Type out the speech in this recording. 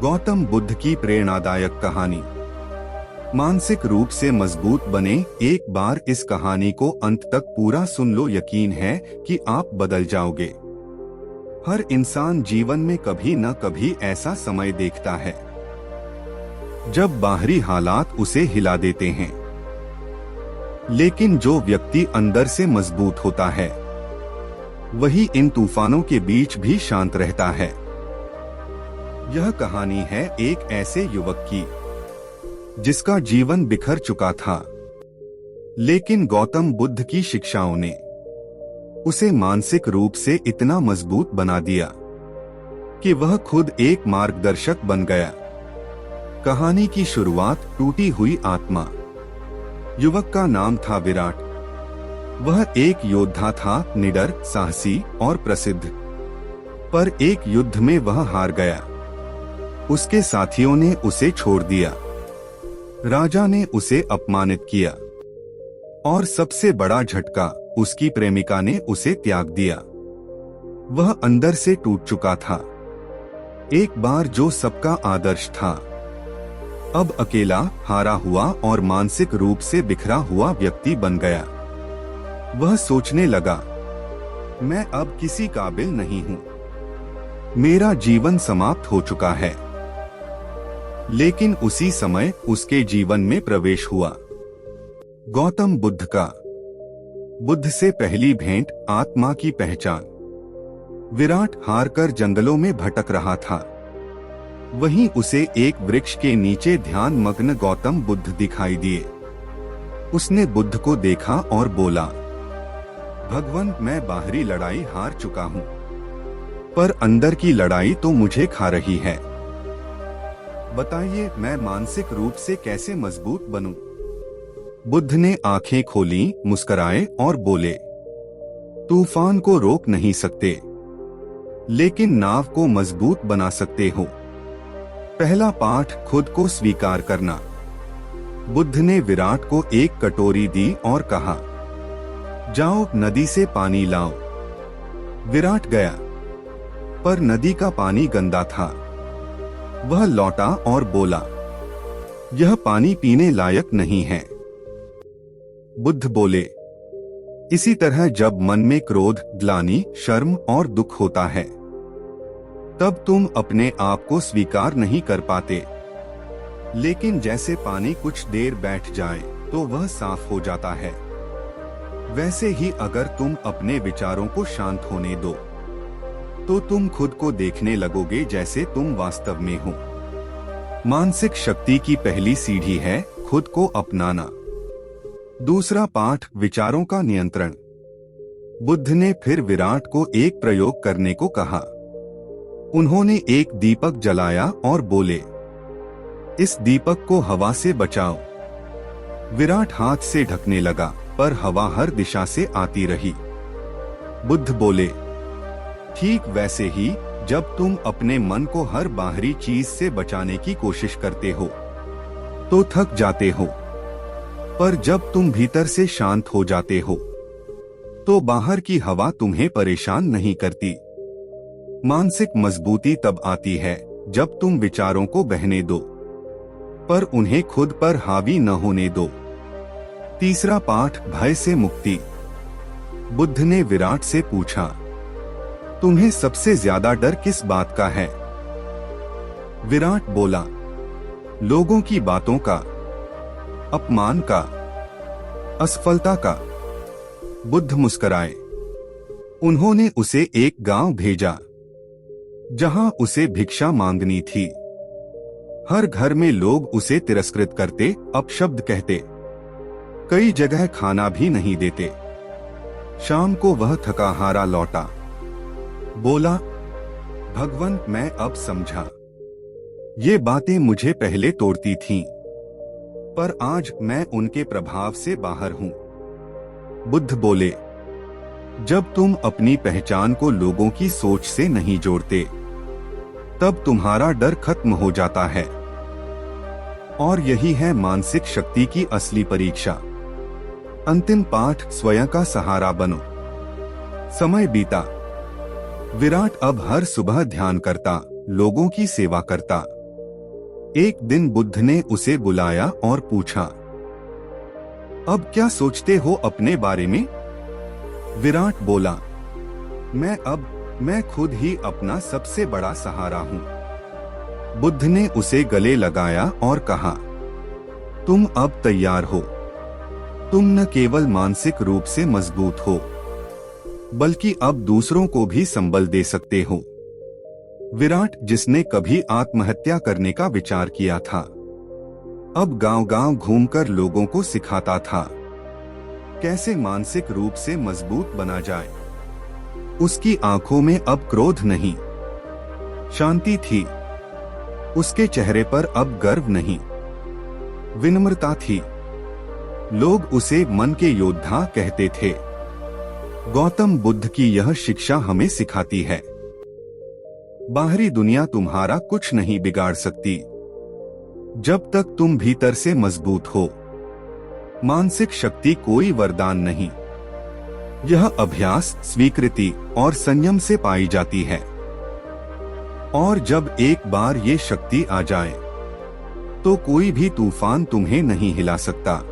गौतम बुद्ध की प्रेरणादायक कहानी। मानसिक रूप से मजबूत बने। एक बार इस कहानी को अंत तक पूरा सुन लो, यकीन है कि आप बदल जाओगे। हर इंसान जीवन में कभी न कभी ऐसा समय देखता है जब बाहरी हालात उसे हिला देते हैं, लेकिन जो व्यक्ति अंदर से मजबूत होता है वही इन तूफानों के बीच भी शांत रहता है। यह कहानी है एक ऐसे युवक की जिसका जीवन बिखर चुका था, लेकिन गौतम बुद्ध की शिक्षाओं ने उसे मानसिक रूप से इतना मजबूत बना दिया कि वह खुद एक मार्गदर्शक बन गया। कहानी की शुरुआत टूटी हुई आत्मा। युवक का नाम था विराट। वह एक योद्धा था, निडर, साहसी और प्रसिद्ध। पर एक युद्ध में वह हार गया। उसके साथियों ने उसे छोड़ दिया, राजा ने उसे अपमानित किया और सबसे बड़ा झटका, उसकी प्रेमिका ने उसे त्याग दिया। वह अंदर से टूट चुका था। एक बार जो सबका आदर्श था, अब अकेला, हारा हुआ और मानसिक रूप से बिखरा हुआ व्यक्ति बन गया। वह सोचने लगा, मैं अब किसी काबिल नहीं हूं, मेरा जीवन समाप्त हो चुका है। लेकिन उसी समय उसके जीवन में प्रवेश हुआ गौतम बुद्ध का। बुद्ध से पहली भेंट, आत्मा की पहचान। विराट हारकर जंगलों में भटक रहा था। वहीं उसे एक वृक्ष के नीचे ध्यान मग्न गौतम बुद्ध दिखाई दिए। उसने बुद्ध को देखा और बोला, भगवान, मैं बाहरी लड़ाई हार चुका हूं, पर अंदर की लड़ाई तो मुझे खा रही है। बताइए, मैं मानसिक रूप से कैसे मजबूत बनूं? बुद्ध ने आंखें खोली, मुस्कुराए और बोले, तूफान को रोक नहीं सकते, लेकिन नाव को मजबूत बना सकते हो। पहला पाठ, खुद को स्वीकार करना। बुद्ध ने विराट को एक कटोरी दी और कहा, जाओ नदी से पानी लाओ। विराट गया, पर नदी का पानी गंदा था। वह लौटा और बोला, यह पानी पीने लायक नहीं है। बुद्ध बोले, इसी तरह जब मन में क्रोध, ग्लानि, शर्म और दुख होता है, तब तुम अपने आप को स्वीकार नहीं कर पाते। लेकिन जैसे पानी कुछ देर बैठ जाए तो वह साफ हो जाता है, वैसे ही अगर तुम अपने विचारों को शांत होने दो तो तुम खुद को देखने लगोगे जैसे तुम वास्तव में हो। मानसिक शक्ति की पहली सीढ़ी है खुद को अपनाना। दूसरा पाठ, विचारों का नियंत्रण। बुद्ध ने फिर विराट को एक प्रयोग करने को कहा। उन्होंने एक दीपक जलाया और बोले, इस दीपक को हवा से बचाओ। विराट हाथ से ढकने लगा, पर हवा हर दिशा से आती रही। बुद्ध बोले, ठीक वैसे ही जब तुम अपने मन को हर बाहरी चीज से बचाने की कोशिश करते हो तो थक जाते हो, पर जब तुम भीतर से शांत हो जाते हो तो बाहर की हवा तुम्हें परेशान नहीं करती। मानसिक मजबूती तब आती है जब तुम विचारों को बहने दो, पर उन्हें खुद पर हावी न होने दो। तीसरा पाठ, भय से मुक्ति। बुद्ध ने विराट से पूछा, तुम्हें सबसे ज्यादा डर किस बात का है? विराट बोला, लोगों की बातों का, अपमान का, असफलता का। बुद्ध मुस्कुराए। उन्होंने उसे एक गांव भेजा जहां उसे भिक्षा मांगनी थी। हर घर में लोग उसे तिरस्कृत करते, अपशब्द कहते, कई जगह खाना भी नहीं देते। शाम को वह थका हारा लौटा। बोला, भगवान, मैं अब समझा, ये बातें मुझे पहले तोड़ती थीं, पर आज मैं उनके प्रभाव से बाहर हूं। बुद्ध बोले, जब तुम अपनी पहचान को लोगों की सोच से नहीं जोड़ते, तब तुम्हारा डर खत्म हो जाता है। और यही है मानसिक शक्ति की असली परीक्षा। अंतिम पाठ, स्वयं का सहारा बनो। समय बीता। विराट अब हर सुबह ध्यान करता, लोगों की सेवा करता, एक दिन बुद्ध ने उसे बुलाया और पूछा, अब क्या सोचते हो अपने बारे में? विराट बोला, मैं खुद ही अपना सबसे बड़ा सहारा हूँ। बुद्ध ने उसे गले लगाया और कहा, तुम अब तैयार हो। तुम न केवल मानसिक रूप से मजबूत हो, बल्कि अब दूसरों को भी संबल दे सकते हो। विराट, जिसने कभी आत्महत्या करने का विचार किया था, अब गांव-गांव घूमकर लोगों को सिखाता था कैसे मानसिक रूप से मजबूत बना जाए। उसकी आंखों में अब क्रोध नहीं, शांति थी। उसके चेहरे पर अब गर्व नहीं, विनम्रता थी। लोग उसे मन के योद्धा कहते थे। गौतम बुद्ध की यह शिक्षा हमें सिखाती है, बाहरी दुनिया तुम्हारा कुछ नहीं बिगाड़ सकती, जब तक तुम भीतर से मजबूत हो। मानसिक शक्ति कोई वरदान नहीं, यह अभ्यास, स्वीकृति और संयम से पाई जाती है। और जब एक बार ये शक्ति आ जाए, तो कोई भी तूफान तुम्हें नहीं हिला सकता।